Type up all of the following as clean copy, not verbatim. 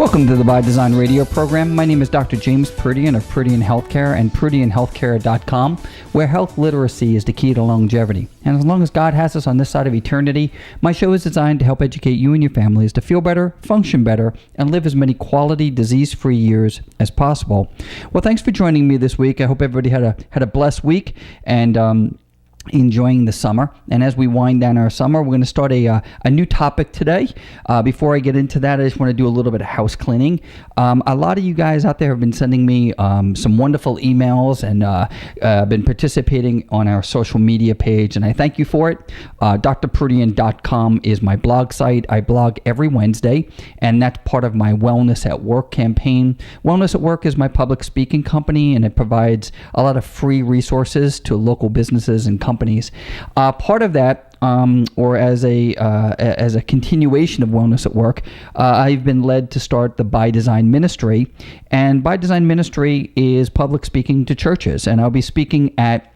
Welcome to the By Design radio program. My name is Dr. James Proodian of Proodian Healthcare and ProodianHealthcare.com, where health literacy is the key to longevity. And as long as God has us on this side of eternity, my show is designed to help educate you and your families to feel better, function better, and live as many quality, disease-free years as possible. Well, thanks for joining me this week. I hope everybody had a blessed week and enjoying the summer. And as we wind down our summer, we're going to start a new topic today. Before I get into that, I just want to do a little bit of house cleaning. A lot of you guys out there have been sending me some wonderful emails and been participating on our social media page, and I thank you for it. drproodian.com is my blog site. I blog every Wednesday, and that's part of my Wellness at Work campaign. Wellness at Work is my public speaking company, and it provides a lot of free resources to local businesses and companies. Part of that, or as a continuation of Wellness at Work, I've been led to start the By Design Ministry, and By Design Ministry is public speaking to churches, and I'll be speaking at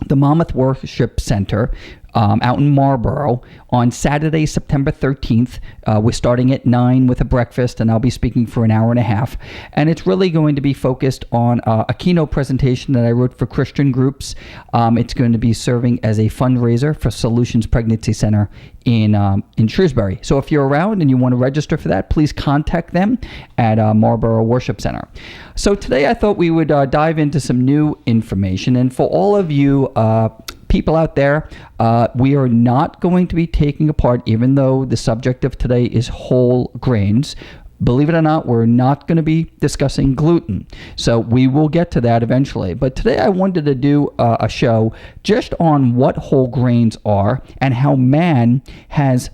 the Monmouth Worship Center out in Marlborough on Saturday, September 13th. We're starting at 9 with a breakfast, and I'll be speaking for an hour and a half. And it's really going to be focused on a keynote presentation that I wrote for Christian groups. It's going to be serving as a fundraiser for Solutions Pregnancy Center in Shrewsbury. So if you're around and you want to register for that, please contact them at Marlborough Worship Center. So today I thought we would dive into some new information. And for all of you people out there, we are not going to be taking apart, even though the subject of today is whole grains. Believe it or not, we're not going to be discussing gluten. So we will get to that eventually. But today I wanted to do a show just on what whole grains are and how man has,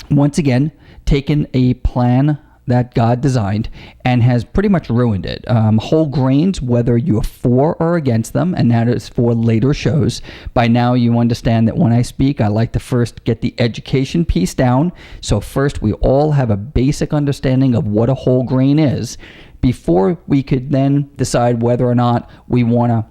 once again, taken a plan that God designed and has pretty much ruined it. Whole grains, whether you're for or against them, and that is for later shows. By now you understand that when I speak, I like to first get the education piece down. So first we all have a basic understanding of what a whole grain is before we could then decide whether or not we want to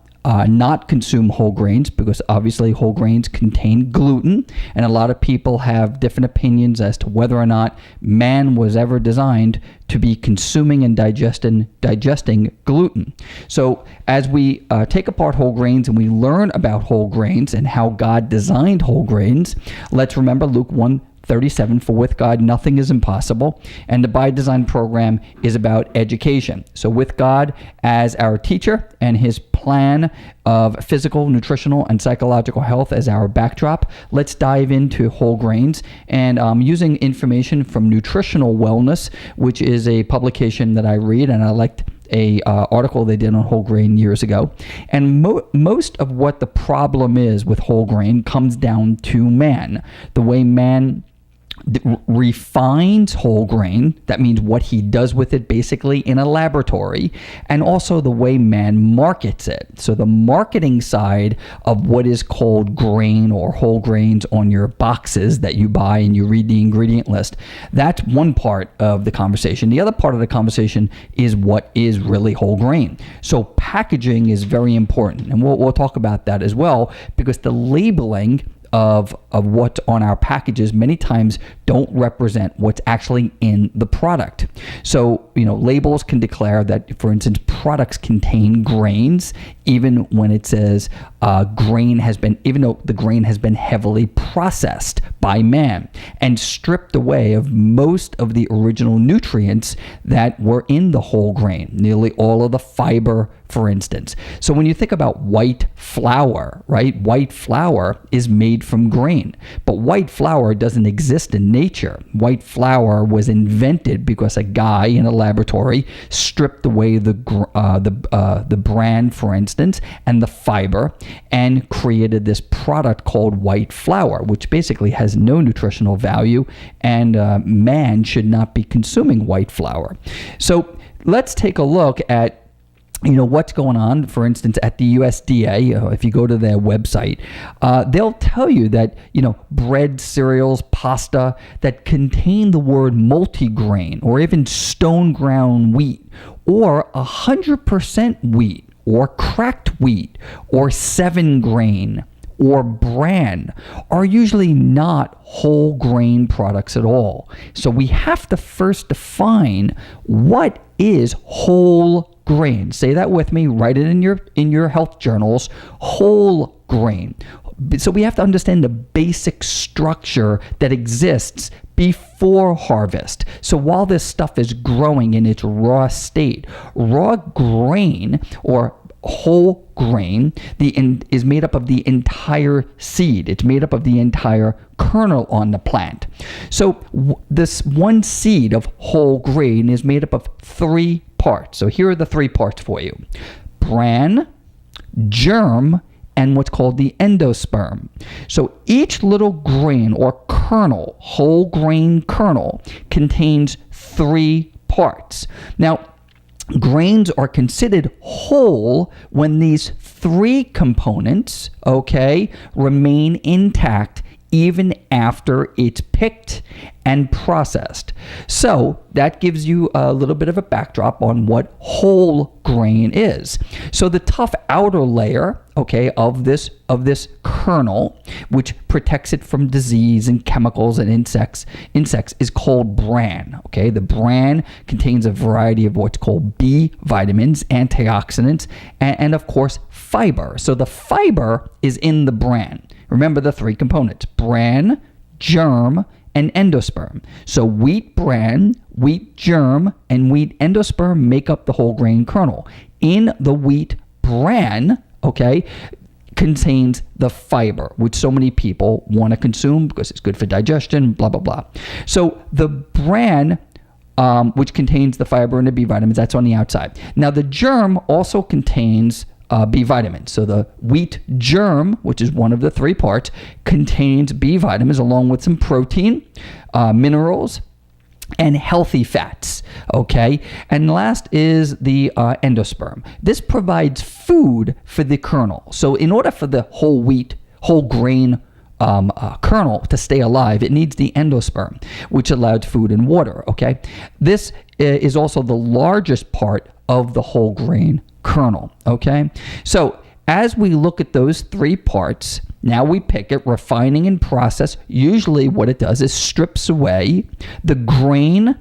not consume whole grains, because obviously whole grains contain gluten, and a lot of people have different opinions as to whether or not man was ever designed to be consuming and digesting gluten. So as we take apart whole grains and we learn about whole grains and how God designed whole grains, let's remember Luke 1:37, for with God nothing is impossible. And the By Design program is about education. So with God as our teacher and his plan of physical, nutritional, and psychological health as our backdrop, let's dive into whole grains and using information from Nutritional Wellness, which is a publication that I read, and I liked a article they did on whole grain years ago. And most of what the problem is with whole grain comes down to man. The way man refines whole grain, that means what he does with it basically in a laboratory, and also the way man markets it. So the marketing side of what is called grain or whole grains on your boxes that you buy and you read the ingredient list, that's one part of the conversation. The other part of the conversation is what is really whole grain. So packaging is very important, and we'll talk about that as well, because the labeling of what's on our packages many times don't represent what's actually in the product. So, labels can declare that, for instance, products contain grains, even when it says even though the grain has been heavily processed by man and stripped away of most of the original nutrients that were in the whole grain, nearly all of the fiber, for instance. So when you think about white flour, right? White flour is made from grain, but white flour doesn't exist in nature. White flour was invented because a guy in a laboratory stripped away the bran, for instance, and the fiber, and created this product called white flour, which basically has no nutritional value, and man should not be consuming white flour. So let's take a look at what's going on, for instance, at the USDA. If you go to their website, they'll tell you that, bread, cereals, pasta that contain the word multigrain or even stone ground wheat or 100% wheat or cracked wheat or 7 grain or bran are usually not whole grain products at all. So we have to first define what is whole grain. Say that with me, write it in your health journals, whole grain. So we have to understand the basic structure that exists before harvest. So while this stuff is growing in its raw state, raw grain or whole grain is made up of the entire seed. It's made up of the entire kernel on the plant. So this one seed of whole grain is made up of 3 parts. So here are the 3 parts for you: bran, germ, and what's called the endosperm. So each little grain or kernel, whole grain kernel, contains 3 parts. Now, grains are considered whole when these 3 components, remain intact even after it's picked and processed. So that gives you a little bit of a backdrop on what whole grain is. So the tough outer layer, of this kernel, which protects it from disease and chemicals and insects is called bran. The bran contains a variety of what's called B vitamins, antioxidants, and of course fiber. So the fiber is in the bran. Remember the 3 components: bran, germ, and endosperm. So wheat bran, wheat germ, and wheat endosperm make up the whole grain kernel. In the wheat bran, contains the fiber, which so many people want to consume because it's good for digestion, blah, blah, blah. So the bran, which contains the fiber and the B vitamins, that's on the outside. Now the germ also contains B vitamins. So the wheat germ, which is one of the 3 parts, contains B vitamins along with some protein, minerals, and healthy fats. And last is the endosperm. This provides food for the kernel. So in order for the whole grain kernel to stay alive, it needs the endosperm, which allows food and water. This is also the largest part of the whole grain kernel. So as we look at those 3 parts, now we pick it, refining and process. Usually what it does is strips away the grain,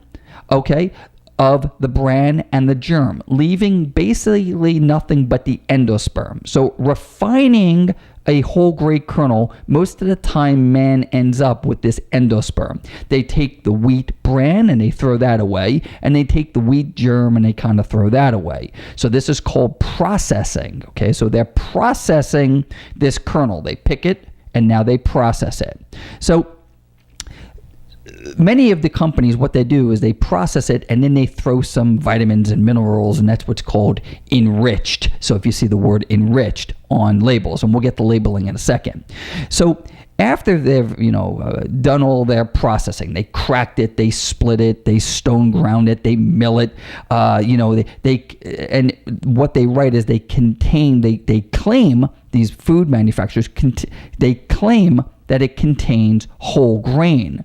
of the bran and the germ, leaving basically nothing but the endosperm. So refining a whole grain kernel, most of the time man ends up with this endosperm. They take the wheat bran and they throw that away, and they take the wheat germ and they kind of throw that away. So this is called processing. So they're processing this kernel. They pick it and now they process it. So many of the companies, what they do is they process it and then they throw some vitamins and minerals, and that's what's called enriched. So if you see the word enriched on labels, and we'll get the labeling in a second. So after they've done all their processing, they cracked it, they split it, they stone ground it, they mill it, and what they write is they claim, these food manufacturers, they claim that it contains whole grain.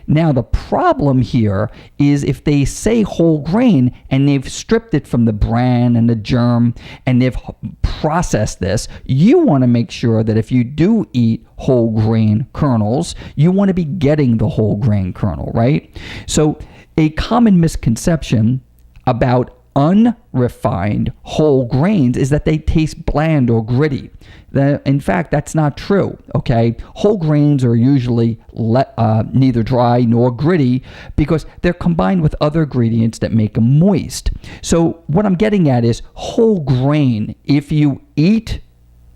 Now the problem here is if they say whole grain and they've stripped it from the bran and the germ and they've processed this, you want to make sure that if you do eat whole grain kernels, you want to be getting the whole grain kernel, right? So a common misconception about unrefined whole grains is that they taste bland or gritty. In fact, that's not true. Whole grains are usually neither dry nor gritty because they're combined with other ingredients that make them moist. So what I'm getting at is whole grain, if you eat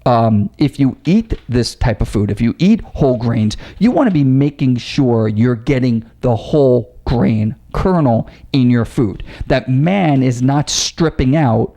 this type of food, if you eat whole grains, you want to be making sure you're getting the whole grain kernel in your food. That man is not stripping out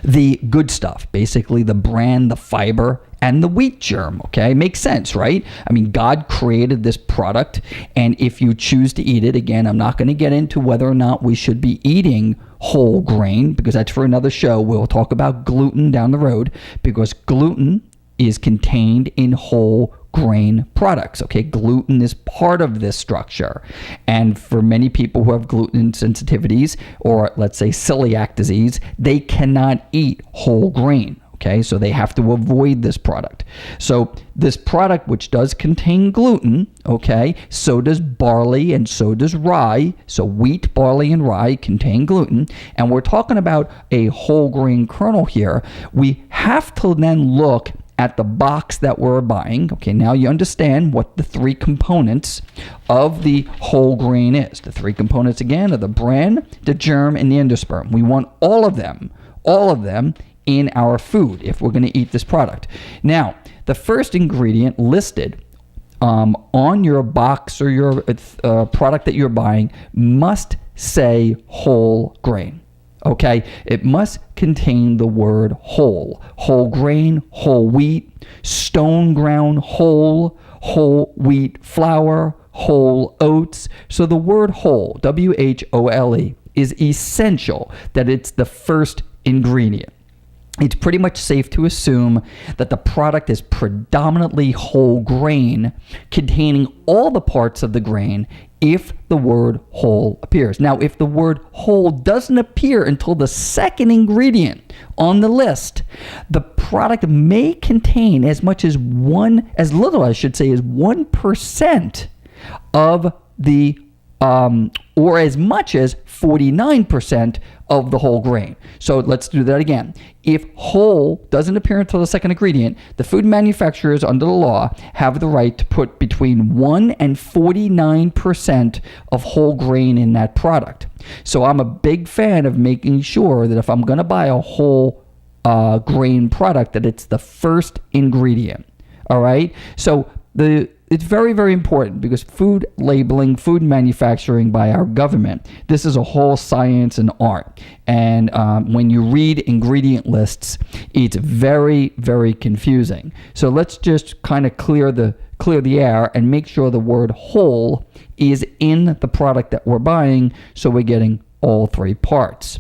the good stuff, basically the bran, the fiber, and the wheat germ. Makes sense, right? I mean, God created this product, and if you choose to eat it, again, I'm not going to get into whether or not we should be eating whole grain, because that's for another show. We'll talk about gluten down the road, because gluten is contained in whole grain products. Gluten is part of this structure. And for many people who have gluten sensitivities, or let's say celiac disease, they cannot eat whole grain. Okay, so they have to avoid this product. So this product, which does contain gluten, okay, so does barley and so does rye. So wheat, barley, and rye contain gluten. And we're talking about a whole grain kernel here. We have to then look at the box that we're buying. Okay, now you understand what the three components of the whole grain is. The three components, again, are the bran, the germ, and the endosperm. We want all of them in our food if we're going to eat this product. Now, the first ingredient listed on your box or your product that you're buying must say whole grain. Okay, it must contain the word whole. Whole grain, whole wheat, stone ground whole wheat flour, whole oats. So the word whole, W-H-O-L-E, is essential that it's the first ingredient. It's pretty much safe to assume that the product is predominantly whole grain, containing all the parts of the grain if the word whole appears. Now, if the word whole doesn't appear until the second ingredient on the list, the product may contain as little, I should say, as 1% of the or as much as 49% of the whole grain. So let's do that again. If whole doesn't appear until the second ingredient, the food manufacturers under the law have the right to put between 1 and 49% of whole grain in that product. So I'm a big fan of making sure that if I'm going to buy a whole grain product, that it's the first ingredient. All right? So it's very, very important because food labeling, food manufacturing by our government, this is a whole science and art. And when you read ingredient lists, it's very, very confusing. So let's just kind of clear the air and make sure the word whole is in the product that we're buying, so we're getting all three parts.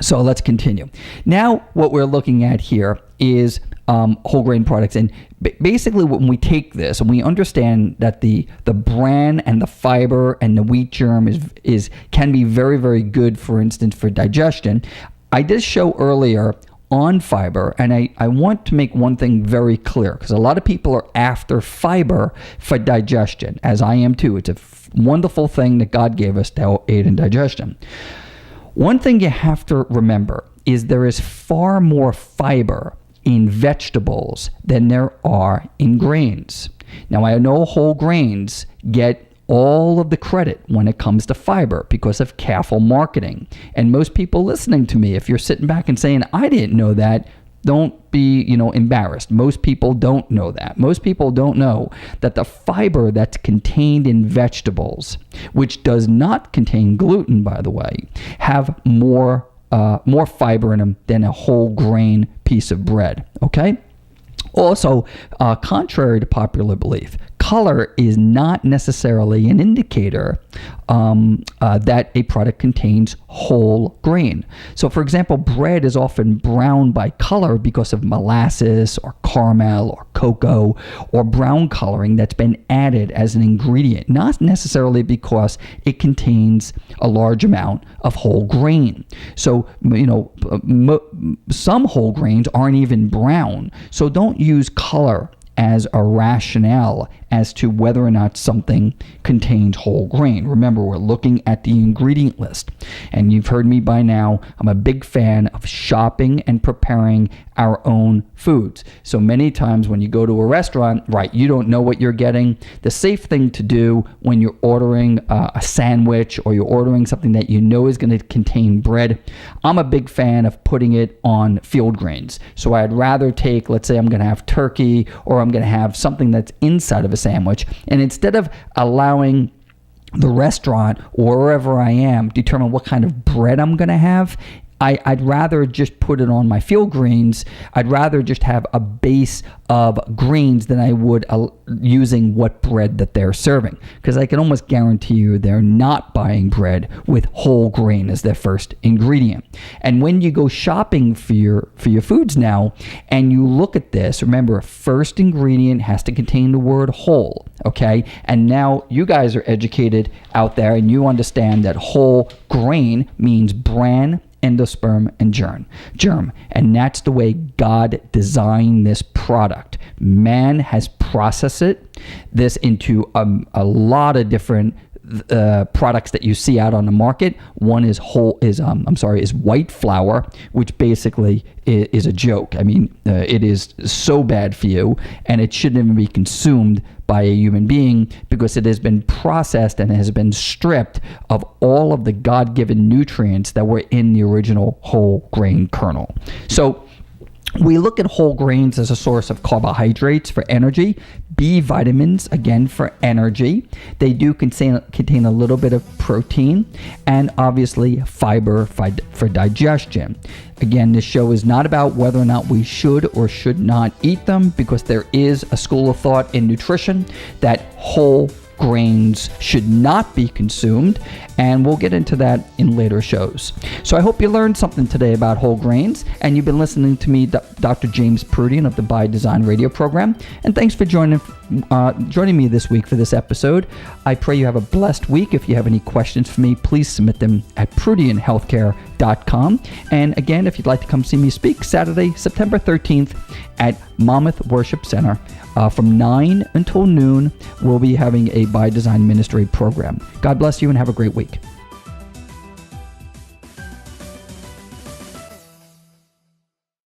So let's continue. Now what we're looking at here is whole grain products, and basically when we take this and we understand that the bran and the fiber and the wheat germ can be very, very good, for instance, for digestion. I did show earlier on fiber, and I want to make one thing very clear, because a lot of people are after fiber for digestion, as I am too. It's a wonderful thing that God gave us to aid in digestion. One thing you have to remember is there is far more fiber in vegetables than there are in grains. Now, I know whole grains get all of the credit when it comes to fiber because of careful marketing. And most people listening to me, if you're sitting back and saying, I didn't know that, don't be, embarrassed. Most people don't know that. Most people don't know that the fiber that's contained in vegetables, which does not contain gluten, by the way, have more fiber in them than a whole grain piece of bread. Okay? Also, contrary to popular belief, color is not necessarily an indicator that a product contains whole grain. So, for example, bread is often brown by color because of molasses or caramel or cocoa or brown coloring that's been added as an ingredient, not necessarily because it contains a large amount of whole grain. So, some whole grains aren't even brown. So don't use color as a rationale as to whether or not something contains whole grain. Remember, we're looking at the ingredient list. And you've heard me by now, I'm a big fan of shopping and preparing our own foods. So many times when you go to a restaurant, right, you don't know what you're getting. The safe thing to do when you're ordering a sandwich or you're ordering something that you know is going to contain bread, I'm a big fan of putting it on field grains. So I'd rather take, let's say I'm going to have turkey or I'm going to have something that's inside of a sandwich, and instead of allowing the restaurant or wherever I am determine what kind of bread I'm going to have, I'd rather just put it on my field greens. I'd rather just have a base of greens than I would using what bread that they're serving, because I can almost guarantee you they're not buying bread with whole grain as their first ingredient. And when you go shopping for your foods now and you look at this, remember, a first ingredient has to contain the word whole, okay? And now you guys are educated out there and you understand that whole grain means bran endosperm, and germ. And that's the way God designed this product. Man has processed this into a lot of different products that you see out on the market. One is white flour, which basically is a joke. I mean, it is so bad for you, and it shouldn't even be consumed by a human being because it has been processed and has been stripped of all of the God-given nutrients that were in the original whole grain kernel. So we look at whole grains as a source of carbohydrates for energy, B vitamins, again, for energy. They do contain a little bit of protein, and obviously fiber for digestion. Again, this show is not about whether or not we should or should not eat them, because there is a school of thought in nutrition that whole grains should not be consumed, and we'll get into that in later shows. So I hope you learned something today about whole grains, and you've been listening to me, Dr. James Proodian of the By Design radio program, and thanks for joining me this week for this episode. I pray you have a blessed week. If you have any questions for me, please submit them at ProodianHealthcare.com. And again, if you'd like to come see me speak, Saturday, September 13th at Monmouth Worship Center, from 9 until noon, we'll be having a By Design Ministry program. God bless you and have a great week.